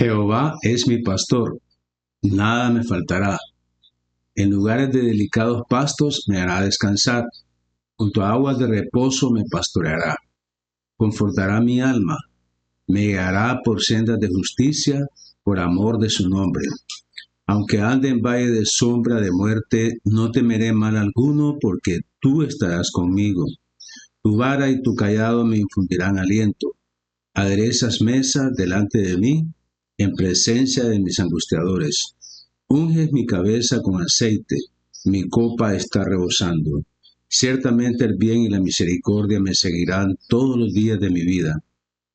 Jehová es mi pastor, nada me faltará. En lugares de delicados pastos me hará descansar. Junto a aguas de reposo me pastoreará. Confortará mi alma. Me guiará por sendas de justicia, por amor de su nombre. Aunque ande en valle de sombra de muerte, no temeré mal alguno, porque tú estarás conmigo. Tu vara y tu cayado me infundirán aliento. Aderezas mesa delante de mí, en presencia de mis angustiadores. Unges mi cabeza con aceite, mi copa está rebosando. Ciertamente el bien y la misericordia me seguirán todos los días de mi vida,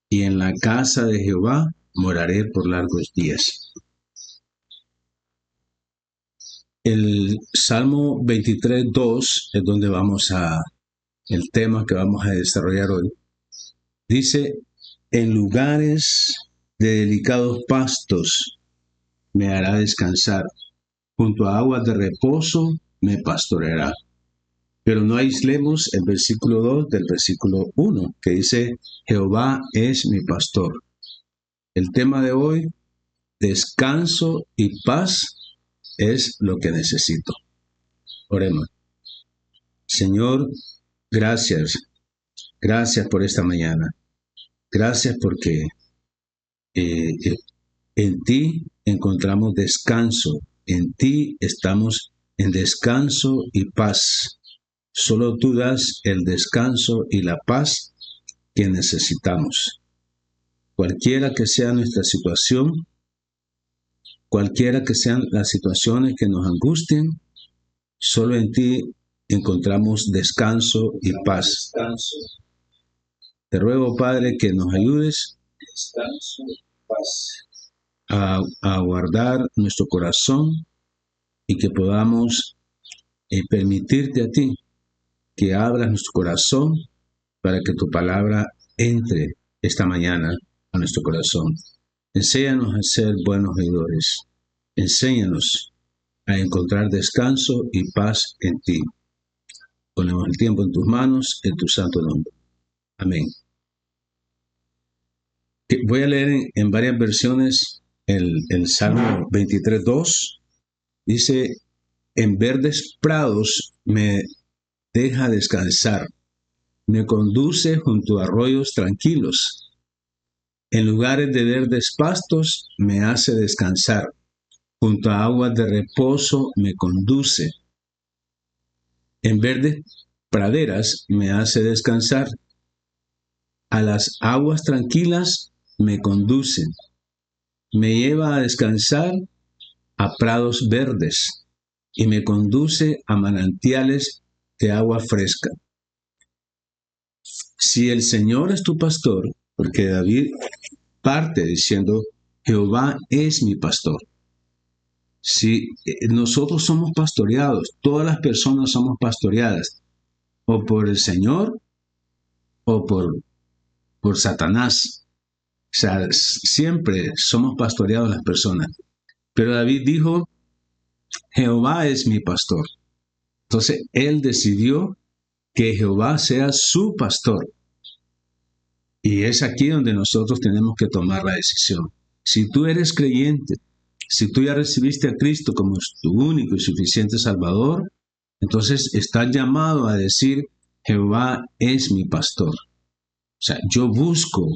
y en la casa de Jehová moraré por largos días. El Salmo 23:2 es donde el tema que vamos a desarrollar hoy. Dice, en lugares de delicados pastos me hará descansar, junto a aguas de reposo me pastoreará. Pero no aislemos el versículo 2 del versículo 1, que dice, Jehová es mi pastor. El tema de hoy, descanso y paz, es lo que necesito. Oremos. Señor, gracias. Gracias por esta mañana. Gracias porque en ti encontramos descanso. En ti estamos en descanso y paz. Solo tú das el descanso y la paz que necesitamos. Cualquiera que sea nuestra situación, cualquiera que sean las situaciones que nos angustien, solo en ti encontramos descanso y paz. Te ruego, Padre, que nos ayudes a guardar nuestro corazón y que podamos permitirte a ti que abras nuestro corazón para que tu palabra entre esta mañana a nuestro corazón. Enséñanos a ser buenos oidores. Enséñanos a encontrar descanso y paz en ti. Ponemos el tiempo en tus manos, en tu santo nombre. Amén. Voy a leer en varias versiones el Salmo 23:2. Dice, en verdes prados me deja descansar, me conduce junto a arroyos tranquilos. En lugares de verdes pastos me hace descansar, junto a aguas de reposo me conduce. En verdes praderas me hace descansar, a las aguas tranquilas me conduce. Me lleva a descansar a prados verdes y me conduce a manantiales de agua fresca. Si el Señor es tu pastor, porque David parte diciendo, Jehová es mi pastor. Si nosotros somos pastoreados, todas las personas somos pastoreadas, o por el Señor, o por Satanás. O sea, siempre somos pastoreados las personas. Pero David dijo, Jehová es mi pastor. Entonces, él decidió que Jehová sea su pastor. Y es aquí donde nosotros tenemos que tomar la decisión. Si tú eres creyente, si tú ya recibiste a Cristo como tu único y suficiente Salvador, entonces estás llamado a decir, Jehová es mi pastor. O sea, yo busco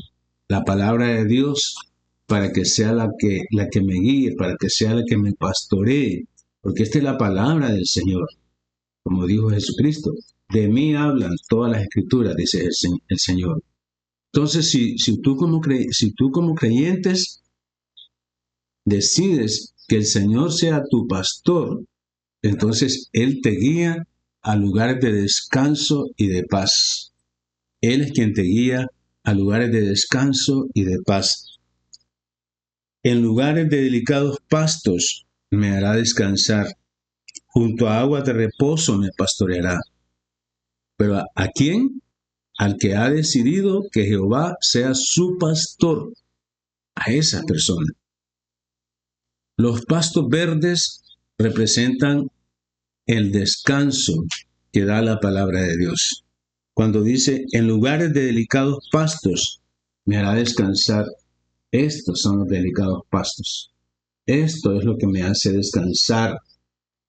la palabra de Dios para que sea la que me guíe, para que sea la que me pastoree, porque esta es la palabra del Señor, como dijo Jesucristo. De mí hablan todas las escrituras, dice el Señor. Entonces, si tú como creyentes decides que el Señor sea tu pastor, entonces Él te guía a lugares de descanso y de paz. Él es quien te guía a lugares de descanso y de paz. En lugares de delicados pastos me hará descansar. Junto a aguas de reposo me pastoreará. ¿Pero a quién? Al que ha decidido que Jehová sea su pastor. A esa persona. Los pastos verdes representan el descanso que da la palabra de Dios. Cuando dice, en lugares de delicados pastos me hará descansar, Estos son los delicados pastos. Esto es lo que me hace descansar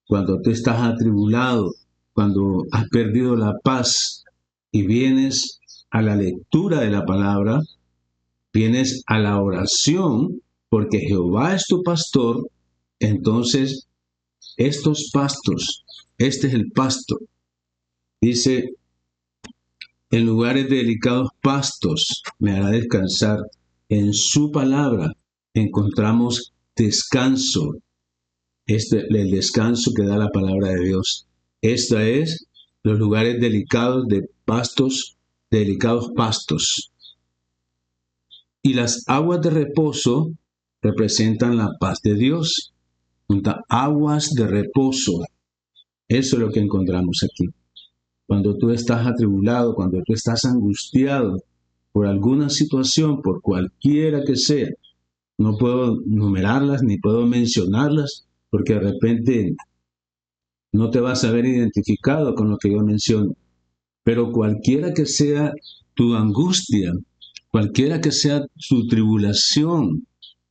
cuando tú estás atribulado, cuando has perdido la paz y vienes a la lectura de la palabra, vienes a la oración, porque Jehová es tu pastor. Entonces estos pastos, este es el pasto, dice, en lugares de delicados pastos me hará descansar. En su palabra encontramos descanso. El descanso que da la palabra de Dios. Esta es los lugares delicados de pastos, delicados pastos. Y las aguas de reposo representan la paz de Dios. Aguas de reposo. Eso es lo que encontramos aquí. Cuando tú estás atribulado, cuando tú estás angustiado por alguna situación, por cualquiera que sea, no puedo numerarlas ni puedo mencionarlas, porque de repente no te vas a ver identificado con lo que yo menciono. Pero cualquiera que sea tu angustia, cualquiera que sea tu tribulación,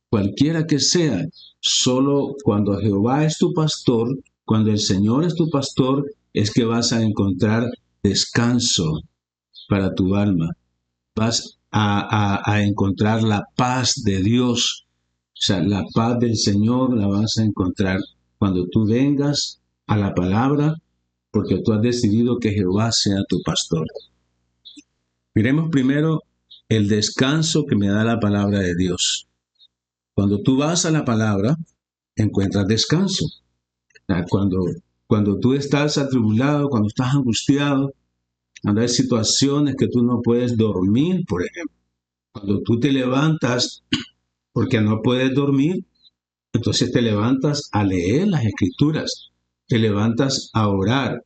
cualquiera que sea, solo cuando Jehová es tu pastor, cuando el Señor es tu pastor, es que vas a encontrar descanso para tu alma. Vas a encontrar la paz de Dios. O sea, la paz del Señor la vas a encontrar cuando tú vengas a la palabra, porque tú has decidido que Jehová sea tu pastor. Miremos primero el descanso que me da la palabra de Dios. Cuando tú vas a la palabra, encuentras descanso. Cuando tú estás atribulado, cuando estás angustiado, cuando hay situaciones que tú no puedes dormir, por ejemplo. Cuando tú te levantas porque no puedes dormir, entonces te levantas a leer las escrituras, te levantas a orar,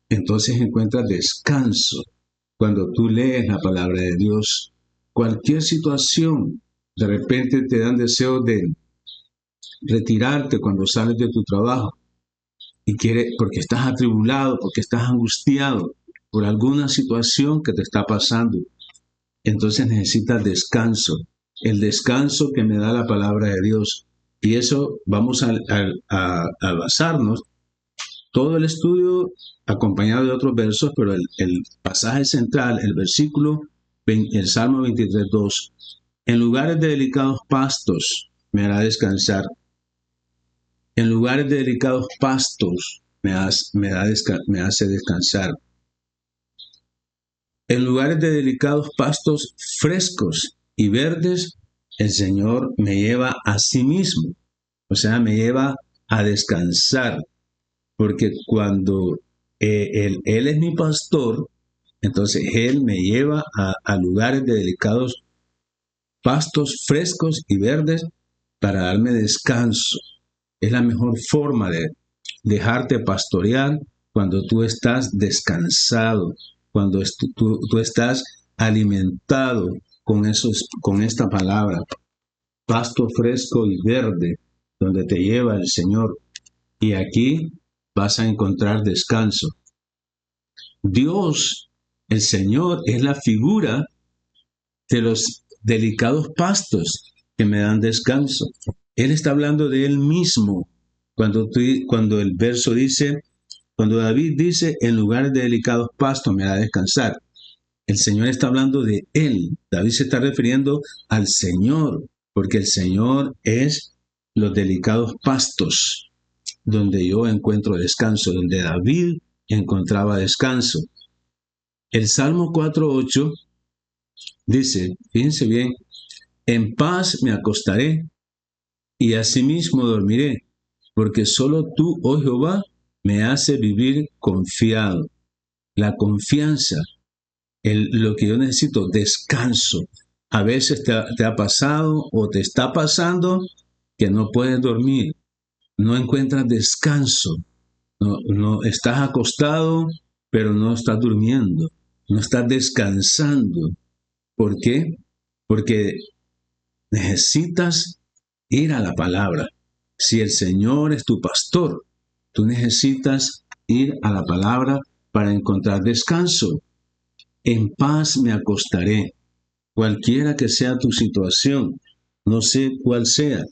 entonces encuentras descanso. Cuando tú lees la palabra de Dios, cualquier situación, de repente te dan deseo de retirarte cuando sales de tu trabajo y quieres, porque estás atribulado, porque estás angustiado por alguna situación que te está pasando. Entonces necesitas descanso, el descanso que me da la palabra de Dios. Y eso vamos a basarnos todo el estudio acompañado de otros versos, pero el pasaje central, el versículo, el Salmo 23:2, en lugares de delicados pastos me hará descansar. En lugares de delicados pastos me hace descansar. En lugares de delicados pastos frescos y verdes, el Señor me lleva a sí mismo. O sea, me lleva a descansar. Porque cuando él es mi pastor, entonces Él me lleva a lugares de delicados pastos frescos y verdes para darme descanso. Es la mejor forma de dejarte pastorear cuando tú estás descansado, cuando tú estás alimentado con esta palabra, pasto fresco y verde, donde te lleva el Señor. Y aquí vas a encontrar descanso. Dios, el Señor, es la figura de los delicados pastos que me dan descanso. Él está hablando de Él mismo. Cuando el verso dice, cuando David dice, en lugares de delicados pastos me hará descansar, el Señor está hablando de Él. David se está refiriendo al Señor, porque el Señor es los delicados pastos, donde yo encuentro descanso, donde David encontraba descanso. El Salmo 4:8 dice, fíjense bien, en paz me acostaré y asimismo dormiré, porque solo tú, oh Jehová, me hace vivir confiado. La confianza, lo que yo necesito, descanso. A veces te ha pasado o te está pasando que no puedes dormir, no encuentras descanso, no estás acostado, pero no estás durmiendo, no estás descansando. ¿Por qué? Porque necesitas ir a la palabra. Si el Señor es tu pastor, tú necesitas ir a la palabra para encontrar descanso. En paz me acostaré, cualquiera que sea tu situación. no sé cuál sea,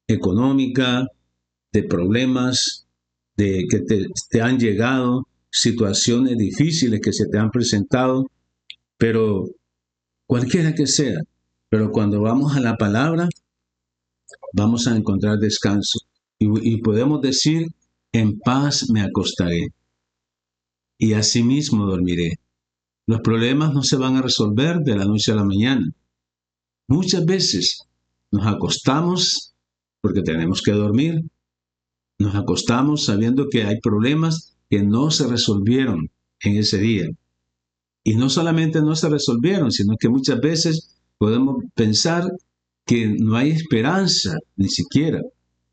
económica, de problemas, de que te han llegado, situaciones difíciles que se te han presentado, pero cualquiera que sea, pero cuando vamos a la palabra, vamos a encontrar descanso. Y podemos decir, en paz me acostaré y asimismo dormiré. Los problemas no se van a resolver de la noche a la mañana. Muchas veces nos acostamos porque tenemos que dormir. Nos acostamos sabiendo que hay problemas que no se resolvieron en ese día. Y no solamente no se resolvieron, sino que muchas veces podemos pensar que no hay esperanza ni siquiera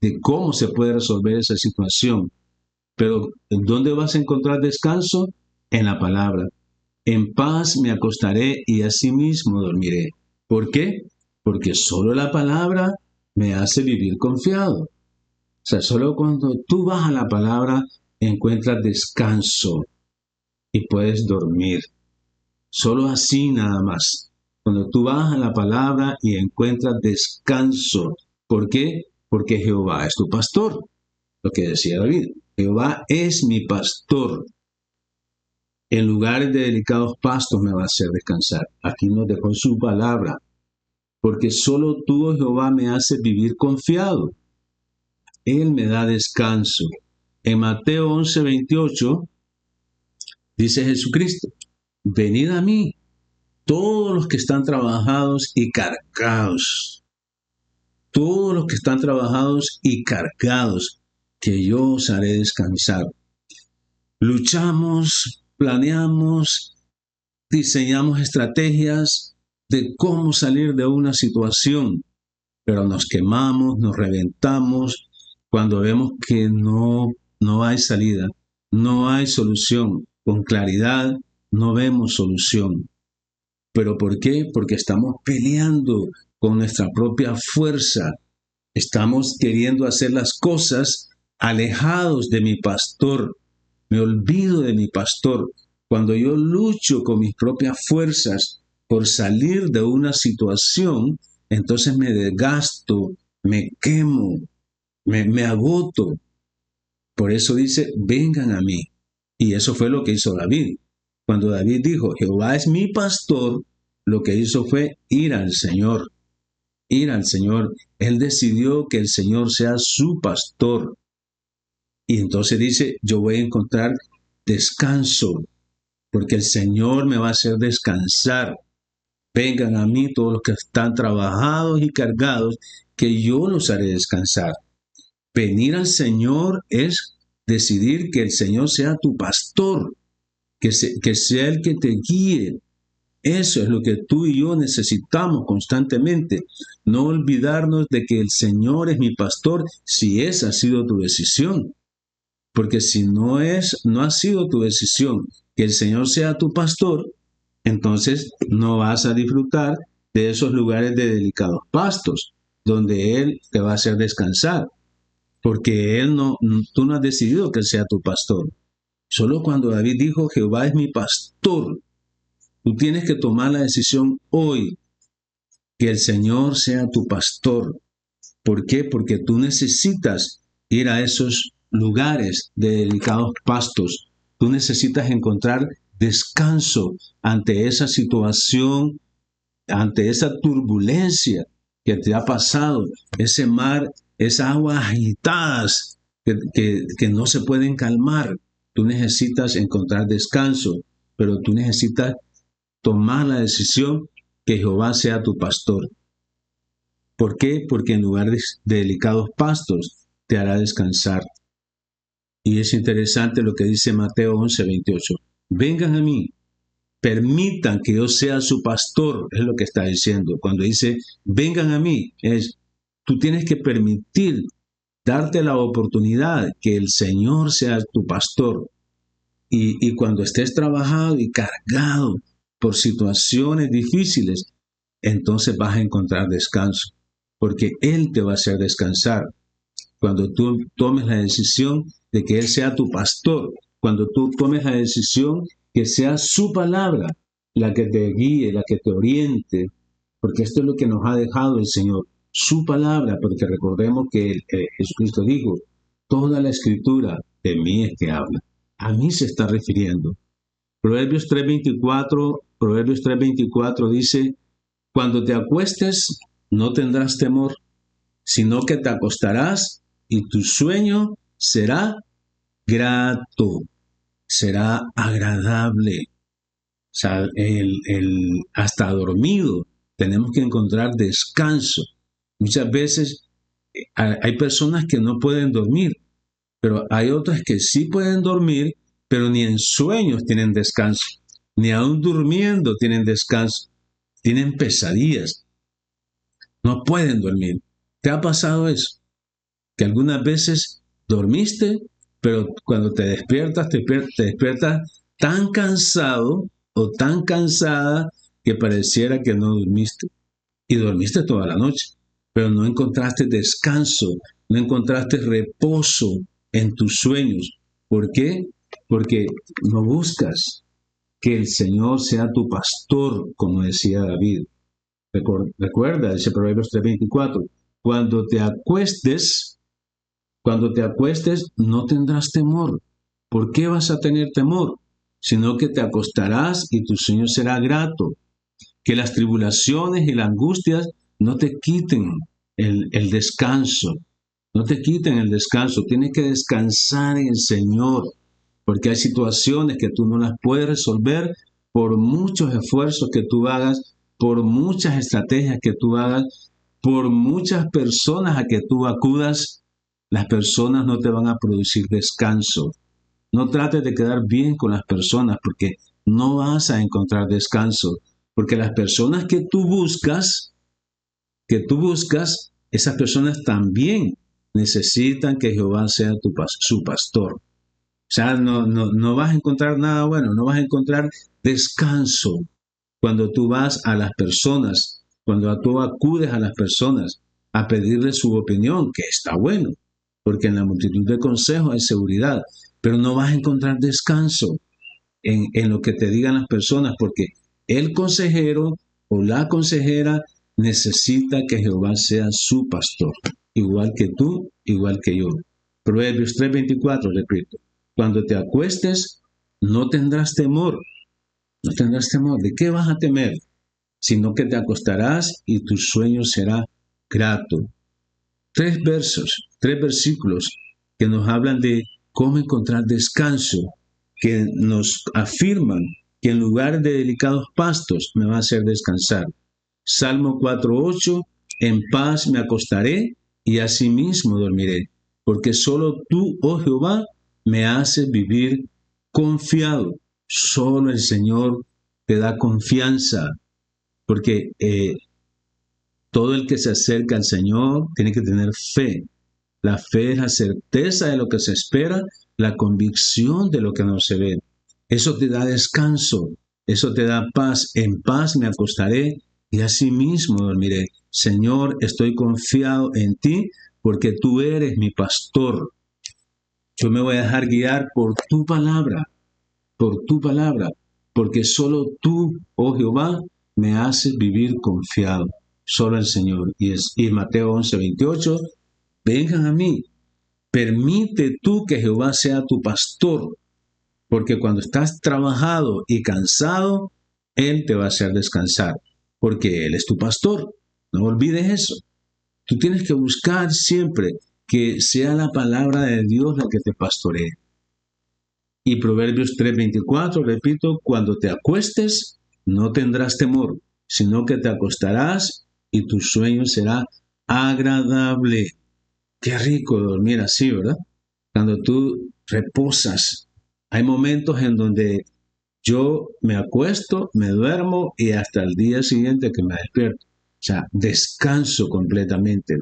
de cómo se puede resolver esa situación. Pero ¿en dónde vas a encontrar descanso? En la palabra. En paz me acostaré y asimismo dormiré. ¿Por qué? Porque solo la palabra me hace vivir confiado. O sea, solo cuando tú vas a la palabra encuentras descanso y puedes dormir. Solo así nada más. Cuando tú vas a la palabra y encuentras descanso. ¿Por qué? Porque Jehová es tu pastor. Lo que decía David. Jehová es mi pastor. En lugares de delicados pastos me va a hacer descansar. Aquí nos dejó su palabra. Porque solo tú, oh Jehová, me haces vivir confiado. Él me da descanso. En Mateo 11:28 dice Jesucristo, venid a mí, todos los que están trabajados y cargados. Todos los que están trabajados y cargados, que yo os haré descansar. Luchamos, planeamos, diseñamos estrategias de cómo salir de una situación, pero nos quemamos, nos reventamos cuando vemos que no hay salida, no hay solución. Con claridad no vemos solución. ¿Pero por qué? Porque estamos peleando con nuestra propia fuerza. Estamos queriendo hacer las cosas alejados de mi pastor. Me olvido de mi pastor. Cuando yo lucho con mis propias fuerzas por salir de una situación, entonces me desgasto, me quemo, me agoto. Por eso dice, vengan a mí. Y eso fue lo que hizo David. Cuando David dijo, Jehová es mi pastor, lo que hizo fue ir al Señor. Ir al Señor. Él decidió que el Señor sea su pastor. Y entonces dice, yo voy a encontrar descanso, porque el Señor me va a hacer descansar. Vengan a mí todos los que están trabajados y cargados, que yo los haré descansar. Venir al Señor es decidir que el Señor sea tu pastor, que sea el que te guíe. Eso es lo que tú y yo necesitamos constantemente. No olvidarnos de que el Señor es mi pastor si esa ha sido tu decisión. Porque si no ha sido tu decisión que el Señor sea tu pastor, entonces no vas a disfrutar de esos lugares de delicados pastos, donde Él te va a hacer descansar. Porque tú no has decidido que Él sea tu pastor. Solo cuando David dijo, Jehová es mi pastor, tú tienes que tomar la decisión hoy que el Señor sea tu pastor. ¿Por qué? Porque tú necesitas ir a esos lugares de delicados pastos. Tú necesitas encontrar descanso ante esa situación, ante esa turbulencia que te ha pasado, ese mar, esas aguas agitadas que no se pueden calmar. Tú necesitas encontrar descanso, pero tú necesitas tomar la decisión que Jehová sea tu pastor. ¿Por qué? Porque en lugar de delicados pastos te hará descansar. Y es interesante lo que dice Mateo 11:28. Vengan a mí, permitan que yo sea su pastor, es lo que está diciendo. Cuando dice, vengan a mí, tú tienes que permitir, darte la oportunidad que el Señor sea tu pastor. Y cuando estés trabajado y cargado por situaciones difíciles, entonces vas a encontrar descanso, porque Él te va a hacer descansar. Cuando tú tomes la decisión de que Él sea tu pastor, cuando tú tomes la decisión que sea su palabra la que te guíe, la que te oriente, porque esto es lo que nos ha dejado el Señor. su palabra, porque recordemos que Jesucristo dijo, toda la escritura de mí es que habla. A mí se está refiriendo. Proverbios 3:24 dice, cuando te acuestes no tendrás temor, sino que te acostarás y tu sueño será grato, será agradable. O sea, hasta dormido tenemos que encontrar descanso. Muchas veces hay personas que no pueden dormir, pero hay otras que sí pueden dormir, pero ni en sueños tienen descanso, ni aún durmiendo tienen descanso, tienen pesadillas, no pueden dormir. ¿Te ha pasado eso? Que algunas veces dormiste, pero cuando te despiertas tan cansado o tan cansada que pareciera que no dormiste. Y dormiste toda la noche, pero no encontraste descanso, no encontraste reposo en tus sueños. ¿Por qué? Porque no buscas que el Señor sea tu pastor, como decía David. Recuerda, dice Proverbios 3:24, cuando te acuestes, cuando te acuestes no tendrás temor. ¿Por qué vas a tener temor? Sino que te acostarás y tu sueño será grato. Que las tribulaciones y las angustias no te quiten el descanso, no te quiten el descanso. Tienes que descansar en el Señor, porque hay situaciones que tú no las puedes resolver por muchos esfuerzos que tú hagas, por muchas estrategias que tú hagas, por muchas personas a que tú acudas. Las personas no te van a producir descanso. No trates de quedar bien con las personas porque no vas a encontrar descanso. Porque las personas que tú buscas, esas personas también necesitan que Jehová sea su pastor. O sea, no vas a encontrar nada bueno, no vas a encontrar descanso cuando tú vas a las personas, cuando tú acudes a las personas a pedirles su opinión, que está bueno, porque en la multitud de consejos hay seguridad, pero no vas a encontrar descanso en lo que te digan las personas, porque el consejero o la consejera necesita que Jehová sea su pastor, igual que tú, igual que yo. Proverbios 3:24, repito, cuando te acuestes no tendrás temor, no tendrás temor. ¿De qué vas a temer? Sino que te acostarás y tu sueño será grato. Tres versículos que nos hablan de cómo encontrar descanso, que nos afirman que en lugar de delicados pastos me va a hacer descansar. Salmo 4:8, en paz me acostaré y asimismo dormiré, porque solo tú, oh Jehová, me haces vivir confiado. Solo el Señor te da confianza, porque todo el que se acerca al Señor tiene que tener fe. La fe es la certeza de lo que se espera, la convicción de lo que no se ve. Eso te da descanso, eso te da paz. En paz me acostaré y asimismo dormiré. Señor, estoy confiado en ti porque tú eres mi pastor. Yo me voy a dejar guiar por tu palabra, porque solo tú, oh Jehová, me haces vivir confiado. Solo el Señor. Y Mateo 11:28, vengan a mí, permite tú que Jehová sea tu pastor, porque cuando estás trabajado y cansado, Él te va a hacer descansar, porque Él es tu pastor. No olvides eso. Tú tienes que buscar siempre que sea la palabra de Dios la que te pastoree. Y Proverbios 3:24, repito, cuando te acuestes, no tendrás temor, sino que te acostarás y tu sueño será agradable. Qué rico dormir así, ¿verdad? Cuando tú reposas. Hay momentos en donde yo me acuesto, me duermo y hasta el día siguiente que me despierto. O sea, descanso completamente.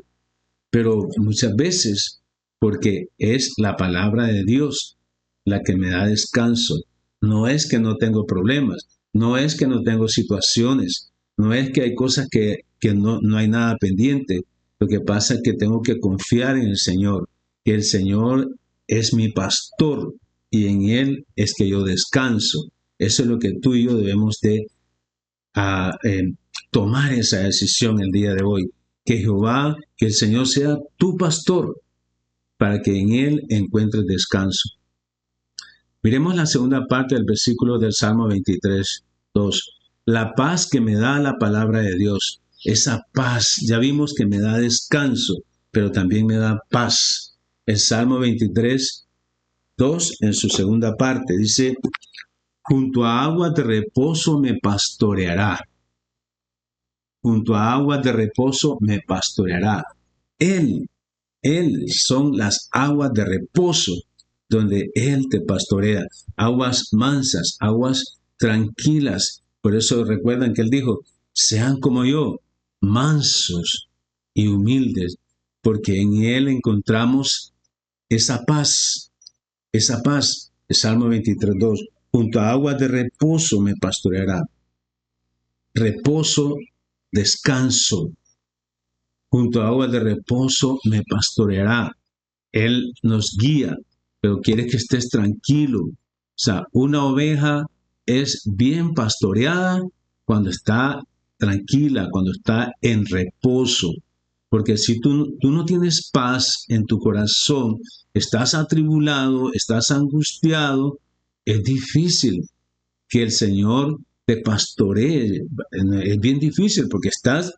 Pero muchas veces, porque es la palabra de Dios la que me da descanso. No es que no tengo problemas, no es que no tengo situaciones, no es que hay cosas que no hay nada pendiente. Lo que pasa es que tengo que confiar en el Señor, que el Señor es mi pastor y en Él es que yo descanso. Eso es lo que tú y yo debemos de tomar esa decisión el día de hoy. que Jehová, que el Señor sea tu pastor, para que en él encuentres descanso. Miremos la segunda parte del versículo del Salmo 23, 2. La paz que me da la palabra de Dios, esa paz, ya vimos que me da descanso, pero también me da paz. El Salmo 23, 2, en su segunda parte, dice, junto a aguas de reposo me pastoreará. Junto a aguas de reposo me pastoreará. Él son las aguas de reposo, donde Él te pastorea. Aguas mansas, aguas tranquilas. Por eso recuerdan que Él dijo, sean como yo, mansos y humildes, porque en Él encontramos esa paz, esa paz. El Salmo 23:2. Junto a aguas de reposo me pastoreará. Reposo, descanso. Junto a aguas de reposo me pastoreará. Él nos guía, pero quiere que estés tranquilo. O sea, una oveja es bien pastoreada cuando está tranquila, cuando está en reposo. Porque si tú no tienes paz en tu corazón, estás atribulado, estás angustiado, es difícil que el Señor te pastoree. Es bien difícil porque estás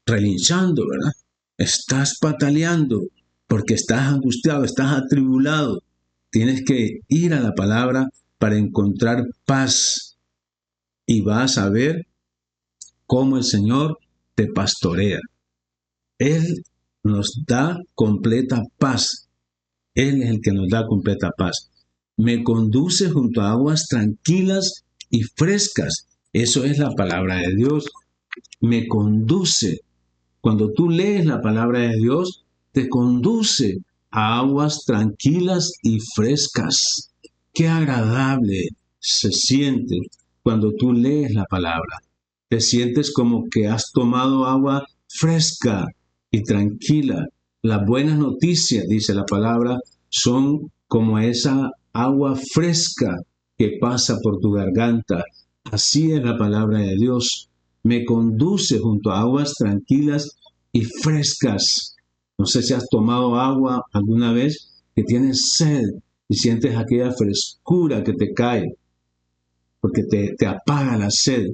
relinchando, ¿verdad? Estás pataleando porque estás angustiado, estás atribulado. Tienes que ir a la palabra para encontrar paz y vas a ver cómo el Señor te pastorea. Él nos da completa paz. Él es el que nos da completa paz. Me conduce junto a aguas tranquilas y frescas. Eso es la palabra de Dios. Me conduce. Cuando tú lees la palabra de Dios, te conduce a aguas tranquilas y frescas. Qué agradable se siente cuando tú lees la palabra. Te sientes como que has tomado agua fresca y tranquila. Las buenas noticias, dice la palabra, son como esa agua fresca que pasa por tu garganta. Así es la palabra de Dios. Me conduce junto a aguas tranquilas y frescas. No sé si has tomado agua alguna vez que tienes sed y sientes aquella frescura que te cae, porque te apaga la sed.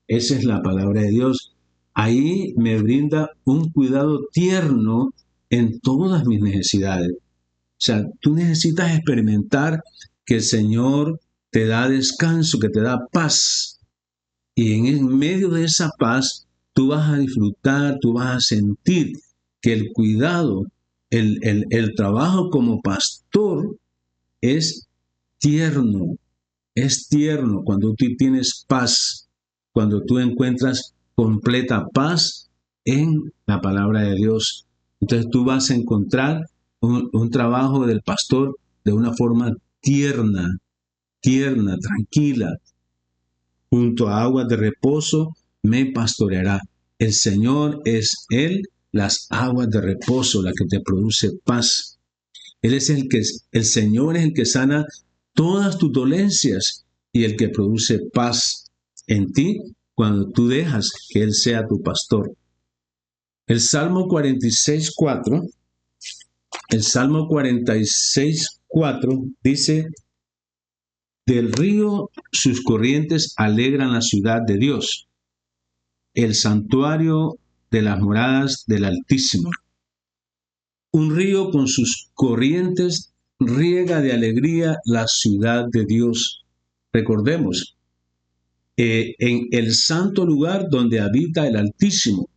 Esa es la palabra de Dios. Ahí me brinda un cuidado tierno en todas mis necesidades. O sea, tú necesitas experimentar que el Señor te da descanso, que te da paz. Y en medio de esa paz, tú vas a disfrutar, tú vas a sentir que el cuidado, el trabajo como pastor es tierno, es tierno cuando tú tienes paz, cuando tú encuentras completa paz en la palabra de Dios. Entonces tú vas a encontrar un trabajo del pastor de una forma tierna, tierna, tranquila. Junto a aguas de reposo me pastoreará. El Señor es Él, las aguas de reposo, la que te produce paz. Él es el Señor es el que sana todas tus dolencias y el que produce paz en ti cuando tú dejas que Él sea tu pastor. El Salmo 46:4, el Salmo 46:4 dice, del río sus corrientes alegran la ciudad de Dios, el santuario de las moradas del Altísimo. Un río con sus corrientes riega de alegría la ciudad de Dios. Recordemos, en el santo lugar donde habita el Altísimo,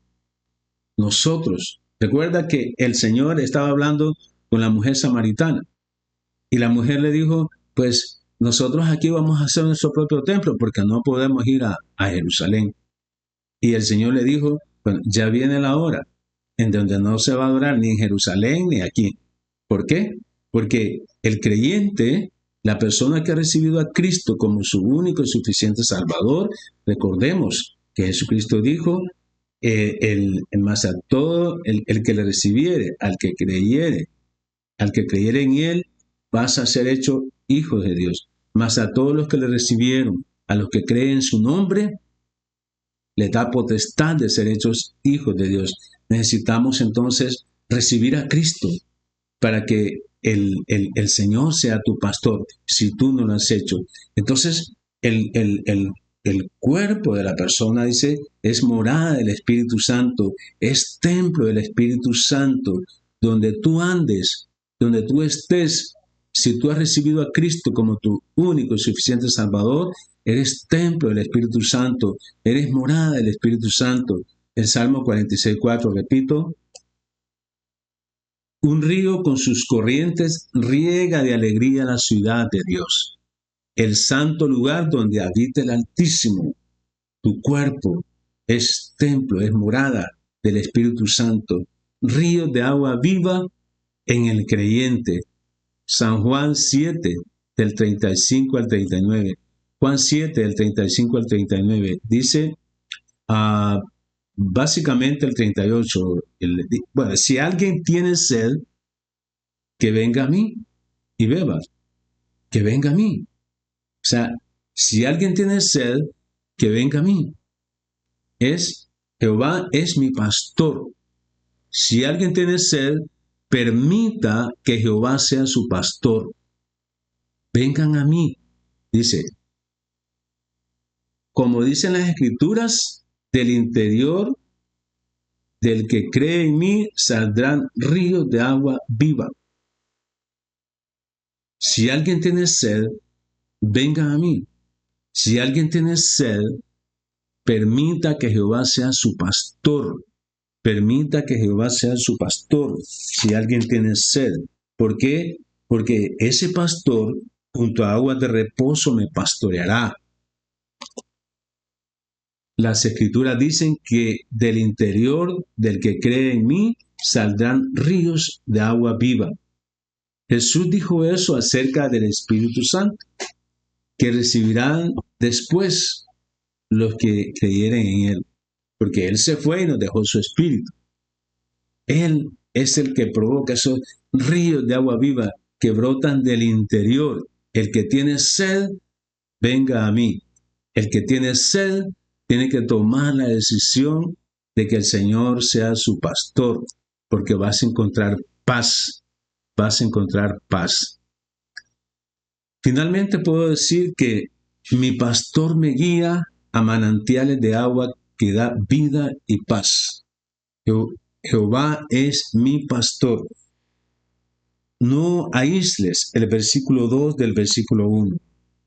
nosotros, recuerda que el Señor estaba hablando con la mujer samaritana y la mujer le dijo, pues nosotros aquí vamos a hacer nuestro propio templo porque no podemos ir a Jerusalén. Y el Señor le dijo, bueno, ya viene la hora en donde no se va a adorar ni en Jerusalén ni aquí. ¿Por qué? Porque el creyente, la persona que ha recibido a Cristo como su único y suficiente Salvador, recordemos que Jesucristo dijo, más a todo el que le recibiere, al que creyere en Él, vas a ser hecho hijo de Dios. Mas a todos los que le recibieron, a los que creen en su nombre, les da potestad de ser hechos hijos de Dios. necesitamos entonces recibir a Cristo para que el Señor sea tu pastor, si tú no lo has hecho. Entonces, el cuerpo de la persona, dice, es morada del Espíritu Santo, es templo del Espíritu Santo, donde tú andes, donde tú estés. Si tú has recibido a Cristo como tu único y suficiente Salvador, eres templo del Espíritu Santo, eres morada del Espíritu Santo. El Salmo 46:4, repito, un río con sus corrientes riega de alegría la ciudad de Dios, el santo lugar donde habita el Altísimo. Tu cuerpo es templo, es morada del Espíritu Santo, río de agua viva en el creyente. San Juan 7, del 35 al 39. Juan 7, del 35 al 39, dice, básicamente el 38, bueno, si alguien tiene sed, que venga a mí y beba, que venga a mí. O sea, si alguien tiene sed, que venga a mí. Jehová es mi pastor. Si alguien tiene sed, permita que Jehová sea su pastor. Vengan a mí, dice. Como dicen las Escrituras, del interior del que cree en mí saldrán ríos de agua viva. Si alguien tiene sed, vengan a mí. Si alguien tiene sed, permita que Jehová sea su pastor. Permita que Jehová sea su pastor. Si alguien tiene sed. ¿Por qué? Porque ese pastor junto a aguas de reposo me pastoreará. Las Escrituras dicen que del interior del que cree en mí saldrán ríos de agua viva. Jesús dijo eso acerca del Espíritu Santo, que recibirán después los que creyeren en Él, porque Él se fue y nos dejó su Espíritu. Él es el que provoca esos ríos de agua viva que brotan del interior. El que tiene sed, venga a mí. El que tiene sed, tiene que tomar la decisión de que el Señor sea su pastor, porque vas a encontrar paz, vas a encontrar paz. Finalmente puedo decir que mi pastor me guía a manantiales de agua que da vida y paz. Jehová es mi pastor. No aísles el versículo 2 del versículo 1.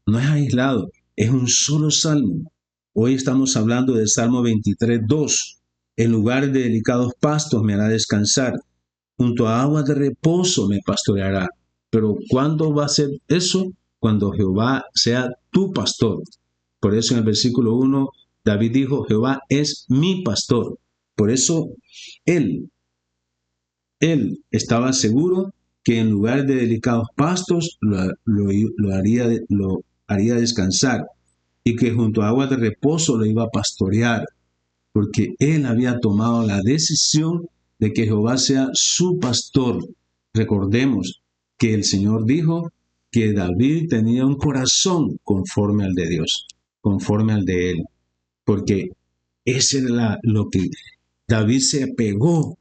No es aislado, es un solo salmo. Hoy estamos hablando del Salmo 23, 2. En lugar de delicados pastos me hará descansar. Junto a aguas de reposo me pastoreará. Pero ¿cuándo va a ser eso? Cuando Jehová sea tu pastor. Por eso en el versículo 1, David dijo, Jehová es mi pastor. Por eso él estaba seguro que en lugar de delicados pastos lo haría descansar y que junto a aguas de reposo lo iba a pastorear, porque él había tomado la decisión de que Jehová sea su pastor. Recordemos que el Señor dijo que David tenía un corazón conforme al de Dios, conforme al de él, porque ese era lo que David se apegó,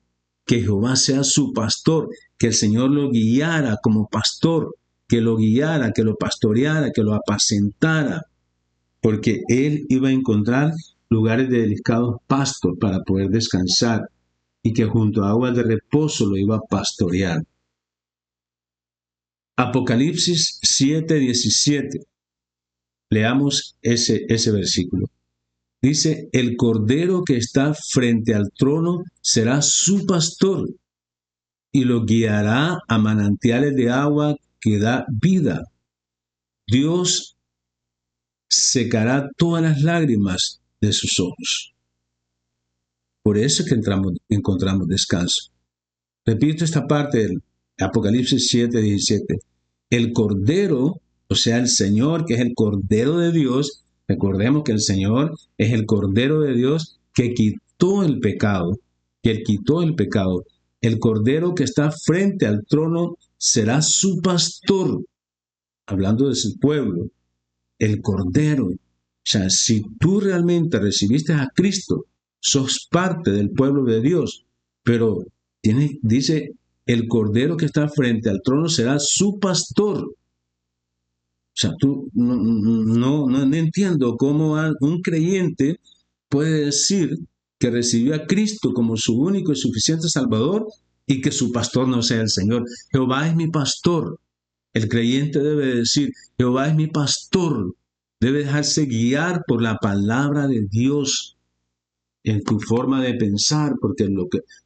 que Jehová sea su pastor, que el Señor lo guiara como pastor, que lo guiara, que lo pastoreara, que lo apacentara, porque él iba a encontrar lugares de delicados pastos para poder descansar y que junto a aguas de reposo lo iba a pastorear. Apocalipsis 7:17. Leamos ese versículo. Dice, el cordero que está frente al trono será su pastor y lo guiará a manantiales de agua que da vida. Dios secará todas las lágrimas de sus ojos. Por eso es que encontramos descanso. Repito esta parte del Apocalipsis 7:17. El Cordero, o sea, el Señor, que es el Cordero de Dios, recordemos que el Señor es el Cordero de Dios que quitó el pecado, El Cordero que está frente al trono será su pastor, hablando de su pueblo, el Cordero. O sea, si tú realmente recibiste a Cristo, sos parte del pueblo de Dios, pero dice, el cordero que está frente al trono será su pastor. O sea, tú no entiendo cómo un creyente puede decir que recibió a Cristo como su único y suficiente Salvador y que su pastor no sea el Señor. Jehová es mi pastor. El creyente debe decir, Jehová es mi pastor. Debe dejarse guiar por la palabra de Dios en tu forma de pensar, porque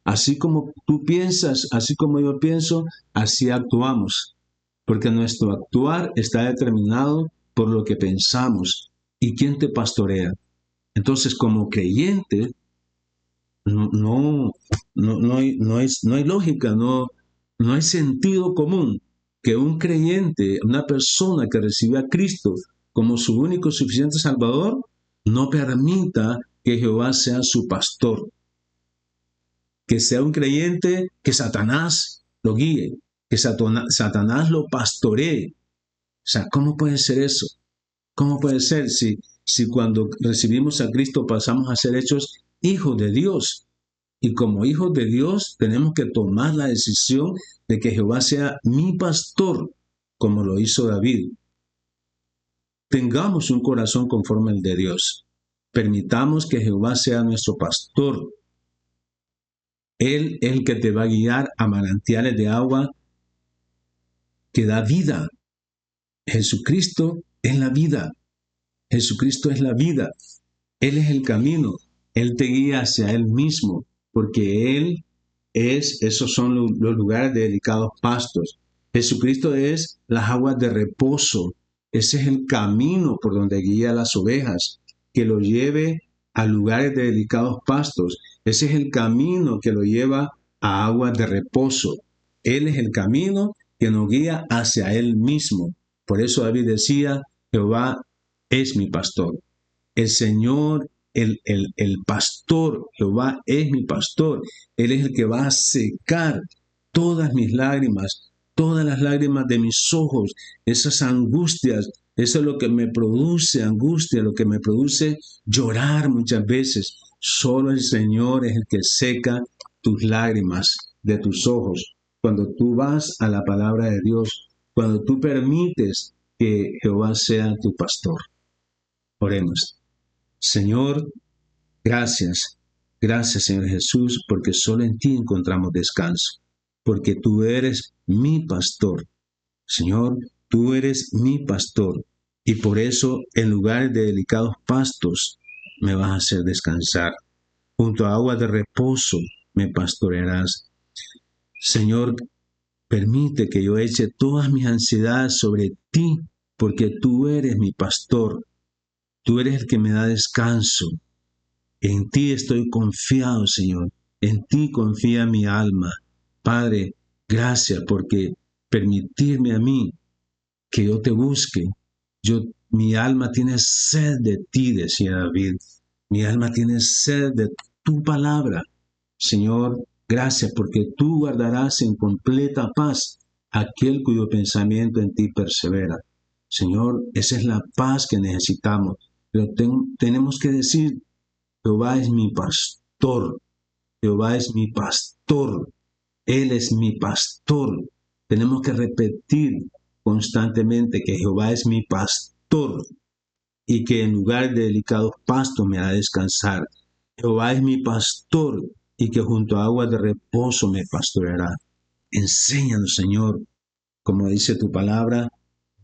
así como tú piensas, así como yo pienso, así actuamos. Porque nuestro actuar está determinado por lo que pensamos. ¿Y quién te pastorea? Entonces, como creyente, no hay lógica, no hay sentido común que un creyente, una persona que recibe a Cristo como su único y suficiente Salvador, no permita que Jehová sea su pastor. Que sea un creyente que Satanás lo guíe, que Satanás lo pastoree. O sea, ¿cómo puede ser eso? ¿Cómo puede ser si cuando recibimos a Cristo pasamos a ser hechos hijos de Dios? Y como hijos de Dios tenemos que tomar la decisión de que Jehová sea mi pastor, como lo hizo David. Tengamos un corazón conforme al de Dios. Permitamos que Jehová sea nuestro pastor. Él es el que te va a guiar a manantiales de agua que da vida. Jesucristo es la vida. Jesucristo es la vida. Él es el camino. Él te guía hacia Él mismo, porque esos son los lugares de delicados pastos. Jesucristo es las aguas de reposo. Ese es el camino por donde guía a las ovejas, que lo lleve a lugares de delicados pastos. Ese es el camino que lo lleva a aguas de reposo. Él es el camino que nos guía hacia Él mismo. Por eso David decía, Jehová es mi pastor. El Señor, el pastor, Jehová es mi pastor. Él es el que va a secar todas mis lágrimas, todas las lágrimas de mis ojos, esas angustias. Eso es lo que me produce angustia, lo que me produce llorar muchas veces. Solo el Señor es el que seca tus lágrimas de tus ojos. Cuando tú vas a la palabra de Dios, cuando tú permites que Jehová sea tu pastor. Oremos. Señor, gracias. Gracias, Señor Jesús, porque solo en ti encontramos descanso. Porque tú eres mi pastor. Señor, tú eres mi pastor. Y por eso, en lugares de delicados pastos, me vas a hacer descansar. Junto a aguas de reposo, me pastorearás. Señor, permite que yo eche todas mis ansiedades sobre ti, porque tú eres mi pastor. Tú eres el que me da descanso. En ti estoy confiado, Señor. En ti confía mi alma. Padre, gracias porque permitirme a mí que yo te busque. Mi alma tiene sed de ti, decía David. Mi alma tiene sed de tu palabra. Señor, gracias porque tú guardarás en completa paz aquel cuyo pensamiento en ti persevera. Señor, esa es la paz que necesitamos. Pero tenemos que decir, Jehová es mi pastor, Jehová es mi pastor, Él es mi pastor. Tenemos que repetir constantemente que Jehová es mi pastor y que en lugar de delicados pastos me hará descansar. Jehová es mi pastor y que junto a aguas de reposo me pastoreará. Enséñanos, Señor, como dice tu palabra,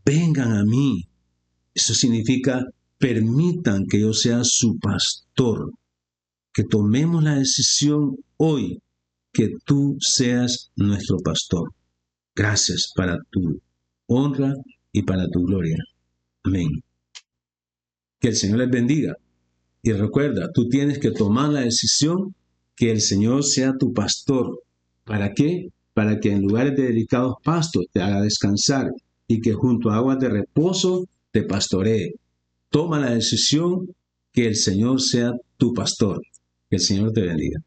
vengan a mí. Eso significa, permitan que yo sea su pastor. Que tomemos la decisión hoy que tú seas nuestro pastor. Gracias para tu honra y para tu gloria. Amén. Que el Señor les bendiga. Y recuerda, tú tienes que tomar la decisión que el Señor sea tu pastor. ¿Para qué? Para que en lugares de delicados pastos te haga descansar y que junto a aguas de reposo te pastoree. Toma la decisión que el Señor sea tu pastor. Que el Señor te bendiga.